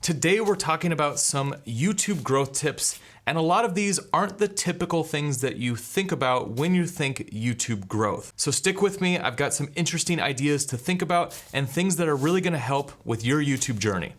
Today we're talking about some YouTube growth tips, and a lot of these aren't the typical things that you think about when you think YouTube growth. So stick with me, I've got some interesting ideas to think about and things that are really gonna help with your YouTube journey.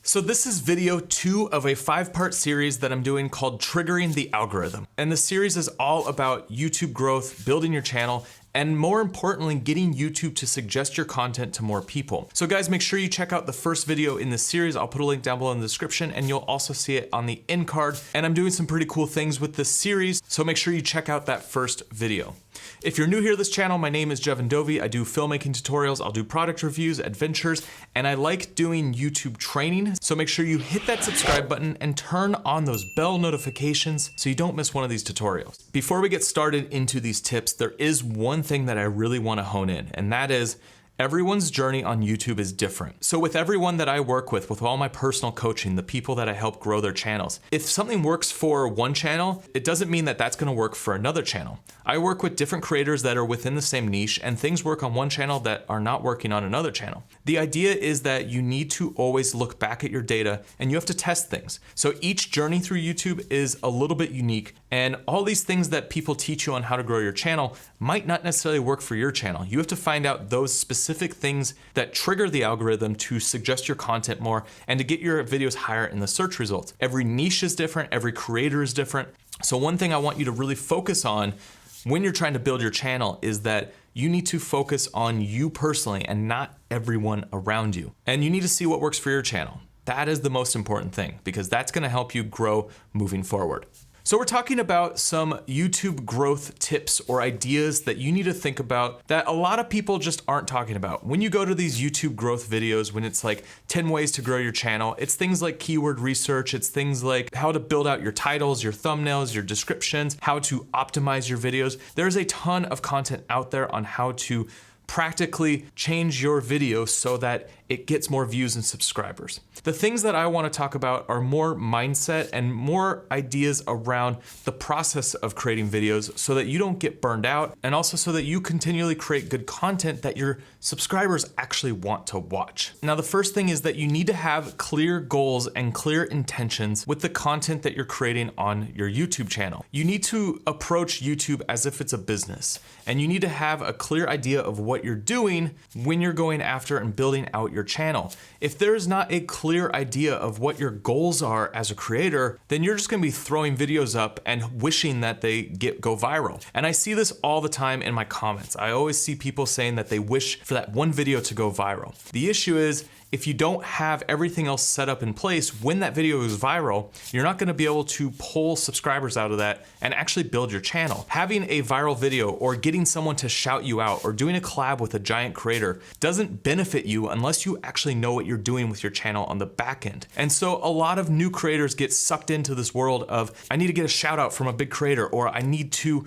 So this is video 2 of a 5-part series that I'm doing called Triggering the Algorithm. And the series is all about YouTube growth, building your channel, and more importantly, getting YouTube to suggest your content to more people. So guys, make sure you check out the first video in this series. I'll put a link down below in the description and you'll also see it on the end card. And I'm doing some pretty cool things with this series, so make sure you check out that first video. If you're new here to this channel, my name is Jevin Dovey. I do filmmaking tutorials, I'll do product reviews, adventures, and I like doing YouTube training. So make sure you hit that subscribe button and turn on those bell notifications so you don't miss one of these tutorials. Before we get started into these tips, there is one thing that I really want to hone in, and that is everyone's journey on YouTube is different. So with everyone that I work with all my personal coaching, the people that I help grow their channels, if something works for one channel, it doesn't mean that that's gonna work for another channel. I work with different creators that are within the same niche, and things work on one channel that are not working on another channel. The idea is that you need to always look back at your data and you have to test things. So each journey through YouTube is a little bit unique, and all these things that people teach you on how to grow your channel might not necessarily work for your channel. You have to find out those specific things that trigger the algorithm to suggest your content more and to get your videos higher in the search results. Every niche is different, every creator is different. So one thing I want you to really focus on when you're trying to build your channel is that you need to focus on you personally and not everyone around you. And you need to see what works for your channel. That is the most important thing, because that's gonna help you grow moving forward. So we're talking about some YouTube growth tips or ideas that you need to think about that a lot of people just aren't talking about. When you go to these YouTube growth videos, when it's like 10 ways to grow your channel, it's things like keyword research, it's things like how to build out your titles, your thumbnails, your descriptions, how to optimize your videos. There's a ton of content out there on how to practically change your video so that it gets more views and subscribers. The things that I want to talk about are more mindset and more ideas around the process of creating videos so that you don't get burned out, and also so that you continually create good content that your subscribers actually want to watch. Now, the first thing is that you need to have clear goals and clear intentions with the content that you're creating on your YouTube channel. You need to approach YouTube as if it's a business, and you need to have a clear idea of what you're doing when you're going after and building out your channel. If there's not a clear idea of what your goals are as a creator, then you're just gonna be throwing videos up and wishing that they go viral. And I see this all the time in my comments. I always see people saying that they wish for that one video to go viral. The issue is, if you don't have everything else set up in place, when that video is viral, you're not gonna be able to pull subscribers out of that and actually build your channel. Having a viral video or getting someone to shout you out or doing a collab with a giant creator doesn't benefit you unless you actually know what you're doing with your channel on the back end. And so a lot of new creators get sucked into this world of, I need to get a shout out from a big creator, or I need to,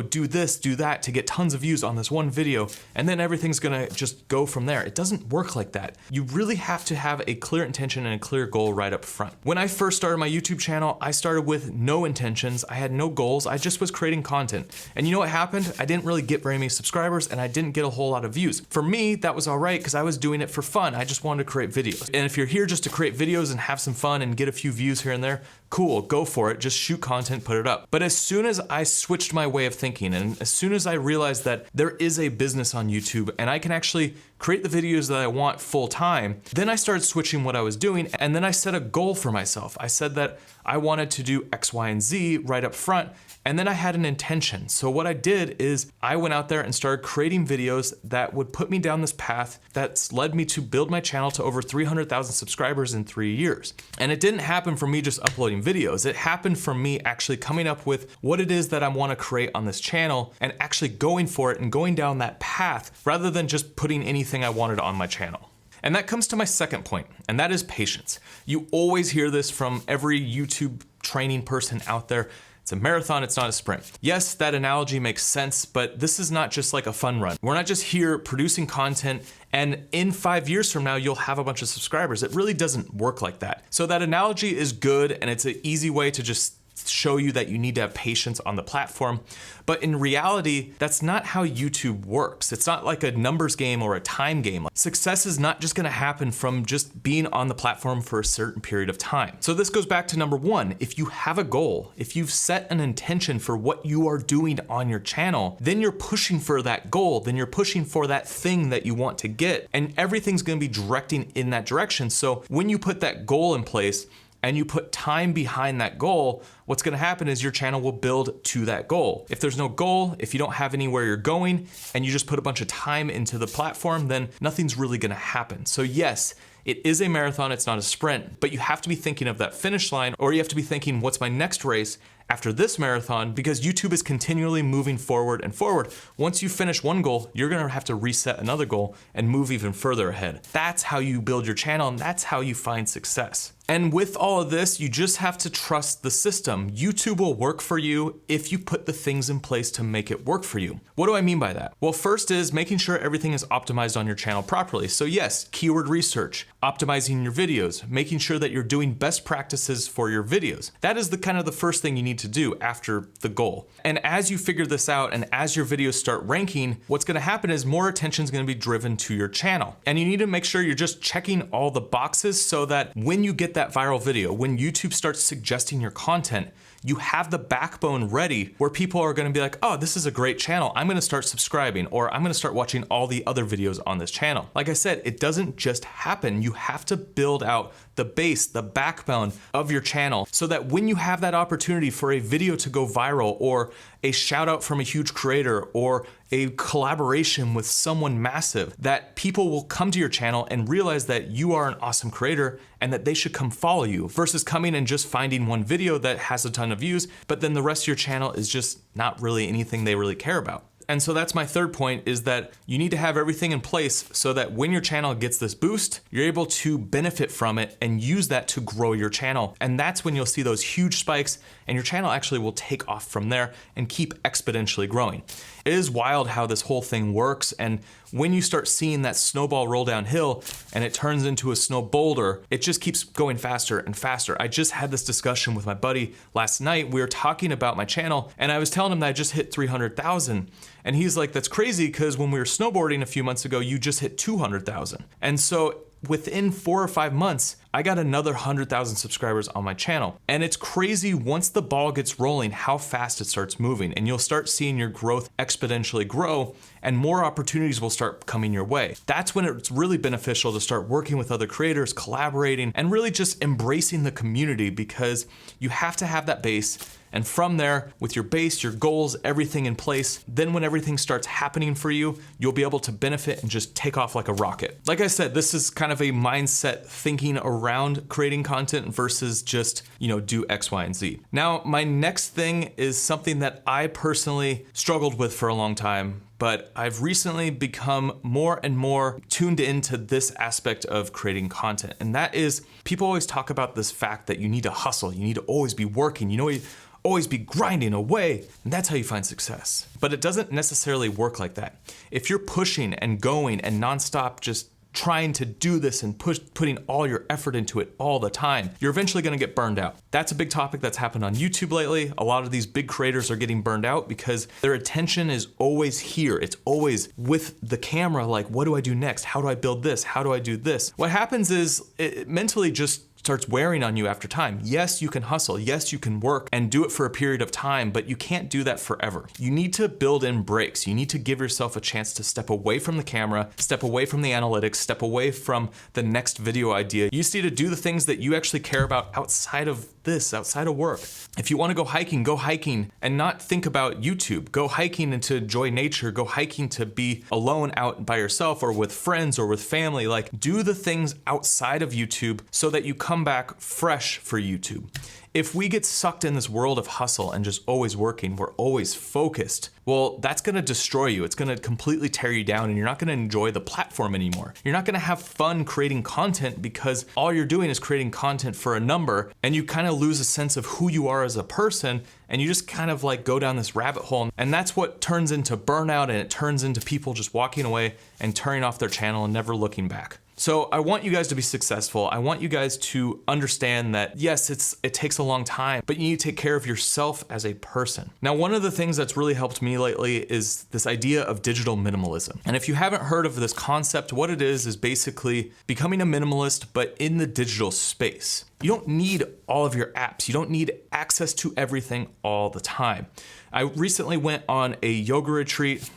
do this, do that to get tons of views on this one video, and then everything's gonna just go from there. It doesn't work like that. You really have to have a clear intention and a clear goal right up front. When I first started my YouTube channel, I started with no intentions. I had no goals. I just was creating content. And you know what happened? I didn't really get very many subscribers, and I didn't get a whole lot of views. For me, that was all right because I was doing it for fun. I just wanted to create videos. And if you're here just to create videos and have some fun and get a few views here and there, cool, go for it. Just shoot content, put it up. But as soon as I switched my way of thinking, and as soon as I realized that there is a business on YouTube and I can actually create the videos that I want full time, then I started switching what I was doing, and then I set a goal for myself. I said that I wanted to do X, Y, and Z right up front, and then I had an intention. So what I did is I went out there and started creating videos that would put me down this path that's led me to build my channel to over 300,000 subscribers in 3 years. And it didn't happen from me just uploading videos. It happened from me actually coming up with what it is that I want to create on this channel and actually going for it and going down that path rather than just putting anything I wanted on my channel. And that comes to my second point, and that is patience. You always hear this from every YouTube training person out there. It's a marathon, it's not a sprint. Yes, that analogy makes sense, but this is not just like a fun run. We're not just here producing content and in 5 years from now, you'll have a bunch of subscribers. It really doesn't work like that. So that analogy is good, and it's an easy way to just show you that you need to have patience on the platform. But in reality, that's not how YouTube works. It's not like a numbers game or a time game. Success is not just gonna happen from just being on the platform for a certain period of time. So this goes back to number one. If you have a goal, if you've set an intention for what you are doing on your channel, then you're pushing for that goal, then you're pushing for that thing that you want to get, and everything's gonna be directing in that direction. So when you put that goal in place, and you put time behind that goal, what's gonna happen is your channel will build to that goal. If there's no goal, if you don't have anywhere you're going, and you just put a bunch of time into the platform, then nothing's really gonna happen. So yes, it is a marathon, it's not a sprint, but you have to be thinking of that finish line, or you have to be thinking, what's my next race after this marathon? Because YouTube is continually moving forward and forward. Once you finish one goal, you're gonna have to reset another goal and move even further ahead. That's how you build your channel, and that's how you find success. And with all of this, you just have to trust the system. YouTube will work for you if you put the things in place to make it work for you. What do I mean by that? Well, first is making sure everything is optimized on your channel properly. So yes, keyword research, optimizing your videos, making sure that you're doing best practices for your videos. That is the kind of the first thing you need to do after the goal. And as you figure this out and as your videos start ranking, what's gonna happen is more attention is gonna be driven to your channel. And you need to make sure you're just checking all the boxes so that when you get that viral video, when YouTube starts suggesting your content, you have the backbone ready where people are gonna be like, oh, this is a great channel. I'm gonna start subscribing, or I'm gonna start watching all the other videos on this channel. Like I said, it doesn't just happen. You have to build out the base, the backbone of your channel so that when you have that opportunity for a video to go viral, or a shout out from a huge creator, or a collaboration with someone massive, that people will come to your channel and realize that you are an awesome creator and that they should come follow you, versus coming and just finding one video that has a ton of views, but then the rest of your channel is just not really anything they really care about. And so that's my third point, is that you need to have everything in place so that when your channel gets this boost, you're able to benefit from it and use that to grow your channel. And that's when you'll see those huge spikes, and your channel actually will take off from there and keep exponentially growing. It is wild how this whole thing works, and when you start seeing that snowball roll downhill and it turns into a snow boulder, it just keeps going faster and faster. I just had this discussion with my buddy last night. We were talking about my channel, and I was telling him that I just hit 300,000. And he's like, that's crazy, because when we were snowboarding a few months ago, you just hit 200,000. And so within 4 or 5 months, I got another 100,000 subscribers on my channel. And it's crazy once the ball gets rolling how fast it starts moving, and you'll start seeing your growth exponentially grow, and more opportunities will start coming your way. That's when it's really beneficial to start working with other creators, collaborating, and really just embracing the community, because you have to have that base. And from there, with your base, your goals, everything in place, then when everything starts happening for you, you'll be able to benefit and just take off like a rocket. Like I said, this is kind of a mindset thinking around creating content versus just, do X, Y, and Z. Now, my next thing is something that I personally struggled with for a long time, but I've recently become more and more tuned into this aspect of creating content. And that is, people always talk about this fact that you need to hustle, you need to always be working, always be grinding away, and that's how you find success. But it doesn't necessarily work like that. If you're pushing and going and nonstop just trying to do this and putting all your effort into it all the time, you're eventually gonna get burned out. That's a big topic that's happened on YouTube lately. A lot of these big creators are getting burned out because their attention is always here. It's always with the camera, like, what do I do next? How do I build this? How do I do this? What happens is it mentally just starts wearing on you after time. Yes, you can hustle. Yes, you can work and do it for a period of time, but you can't do that forever. You need to build in breaks. You need to give yourself a chance to step away from the camera, step away from the analytics, step away from the next video idea. You just need to do the things that you actually care about outside of this, outside of work. If you want to go hiking and not think about YouTube. Go hiking and to enjoy nature. Go hiking to be alone out by yourself or with friends or with family. Like, do the things outside of YouTube so that you come back fresh for YouTube. If we get sucked in this world of hustle and just always working, we're always focused, well, that's gonna destroy you. It's gonna completely tear you down, and you're not gonna enjoy the platform anymore. You're not gonna have fun creating content because all you're doing is creating content for a number, and you kind of lose a sense of who you are as a person, and you just kind of like go down this rabbit hole. And that's what turns into burnout, and it turns into people just walking away and turning off their channel and never looking back. So I want you guys to be successful. I want you guys to understand that yes, it takes a long time, but you need to take care of yourself as a person. Now, one of the things that's really helped me lately is this idea of digital minimalism. And if you haven't heard of this concept, what it is basically becoming a minimalist, but in the digital space. You don't need all of your apps. You don't need access to everything all the time. I recently went on a yoga retreat.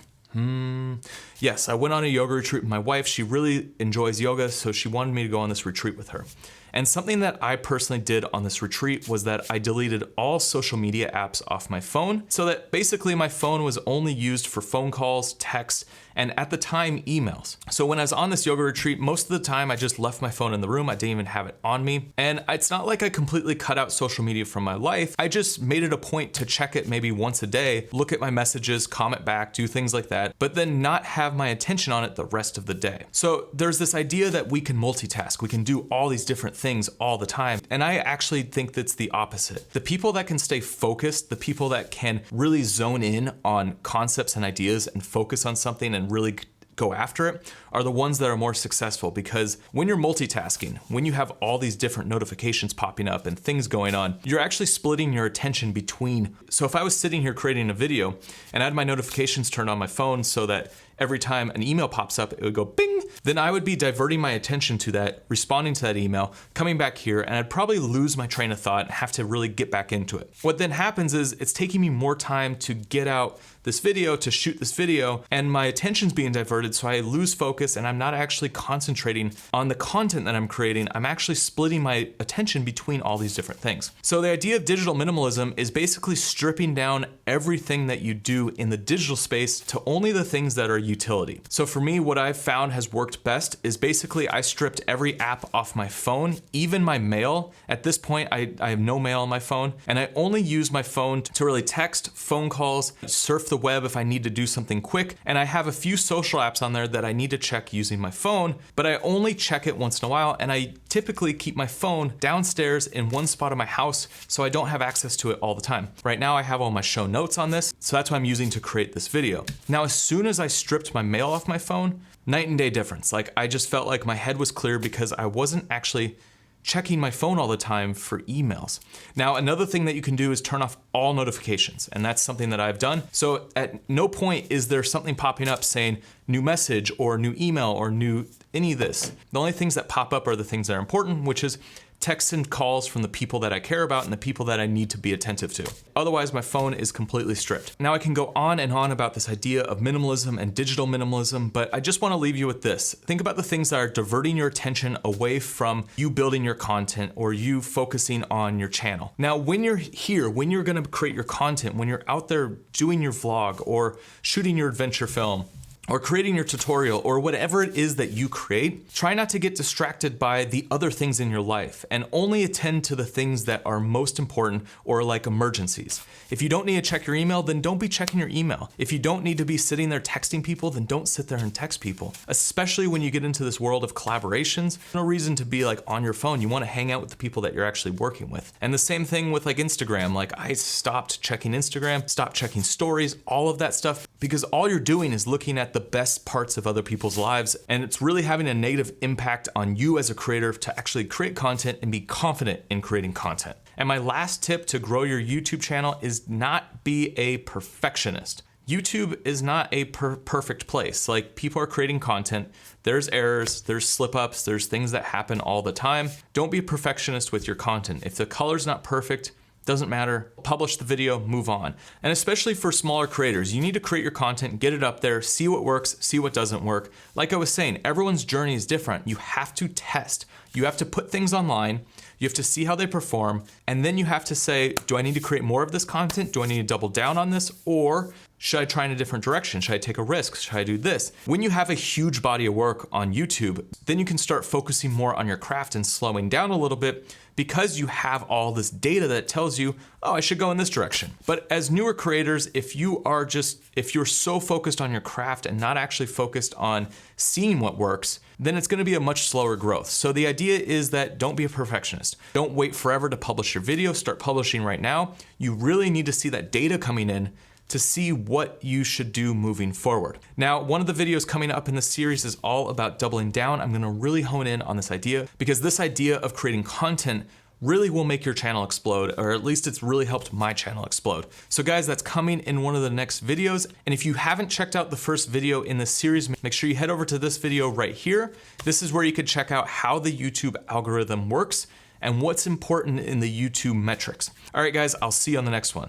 Yes, I went on a yoga retreat with my wife. She really enjoys yoga, so she wanted me to go on this retreat with her. And something that I personally did on this retreat was that I deleted all social media apps off my phone, so that basically my phone was only used for phone calls, texts, and at the time, emails. So when I was on this yoga retreat, most of the time I just left my phone in the room. I didn't even have it on me. And it's not like I completely cut out social media from my life. I just made it a point to check it maybe once a day, look at my messages, comment back, do things like that, but then not have my attention on it the rest of the day. So there's this idea that we can multitask. We can do all these different things all the time. And I actually think that's the opposite. The people that can stay focused, the people that can really zone in on concepts and ideas and focus on something and really go after it are the ones that are more successful, because when you're multitasking, when you have all these different notifications popping up and things going on, you're actually splitting your attention between. So if I was sitting here creating a video and I had my notifications turned on my phone so that every time an email pops up, it would go bing, then I would be diverting my attention to that, responding to that email, coming back here, and I'd probably lose my train of thought and have to really get back into it. What then happens is it's taking me more time to get out this video, to shoot this video, and my attention's being diverted, so I lose focus and I'm not actually concentrating on the content that I'm creating. I'm actually splitting my attention between all these different things. So the idea of digital minimalism is basically stripping down everything that you do in the digital space to only the things that are utility. So for me, what I've found has worked best is basically I stripped every app off my phone, even my mail. At this point, I have no mail on my phone, and I only use my phone to really text, phone calls, surf the web if I need to do something quick, and I have a few social apps on there that I need to check using my phone, but I only check it once in a while, and I typically keep my phone downstairs in one spot of my house so I don't have access to it all the time. Right now I have all my show notes on this, so that's what I'm using to create this video. Now, as soon as I stripped my mail off my phone, night and day difference. Like, I just felt like my head was clear because I wasn't actually checking my phone all the time for emails. Now, another thing that you can do is turn off all notifications, and that's something that I've done. So at no point is there something popping up saying new message or new email or new any of this. The only things that pop up are the things that are important, which is texts and calls from the people that I care about and the people that I need to be attentive to. Otherwise, my phone is completely stripped. Now, I can go on and on about this idea of minimalism and digital minimalism, but I just want to leave you with this. Think about the things that are diverting your attention away from you building your content or you focusing on your channel. Now, when you're here, when you're going to create your content, when you're out there doing your vlog or shooting your adventure film, or creating your tutorial, or whatever it is that you create, try not to get distracted by the other things in your life and only attend to the things that are most important or like emergencies. If you don't need to check your email, then don't be checking your email. If you don't need to be sitting there texting people, then don't sit there and text people. Especially when you get into this world of collaborations, no reason to be like on your phone. You want to hang out with the people that you're actually working with. And the same thing with like Instagram. Like, I stopped checking Instagram, stopped checking stories, all of that stuff, because all you're doing is looking at the best parts of other people's lives, and it's really having a negative impact on you as a creator to actually create content and be confident in creating content. And my last tip to grow your YouTube channel is not be a perfectionist. YouTube is not a perfect place. Like, people are creating content. There's errors, there's slip-ups, there's things that happen all the time. Don't be a perfectionist with your content. If the color's not perfect, doesn't matter, publish the video, move on. And especially for smaller creators, you need to create your content, get it up there, see what works, see what doesn't work. Like I was saying, everyone's journey is different. You have to test. You have to put things online, you have to see how they perform, and then you have to say, do I need to create more of this content? Do I need to double down on this? Or should I try in a different direction? Should I take a risk? Should I do this? When you have a huge body of work on YouTube, then you can start focusing more on your craft and slowing down a little bit, because you have all this data that tells you, oh, I should go in this direction. But as newer creators, if you're so focused on your craft and not actually focused on seeing what works, then it's gonna be a much slower growth. So the idea is that don't be a perfectionist. Don't wait forever to publish your video, start publishing right now. You really need to see that data coming in to see what you should do moving forward. Now, one of the videos coming up in the series is all about doubling down. I'm gonna really hone in on this idea because this idea of creating content really will make your channel explode, or at least it's really helped my channel explode. So guys, that's coming in one of the next videos. And if you haven't checked out the first video in this series, make sure you head over to this video right here. This is where you can check out how the YouTube algorithm works and what's important in the YouTube metrics. All right guys, I'll see you on the next one.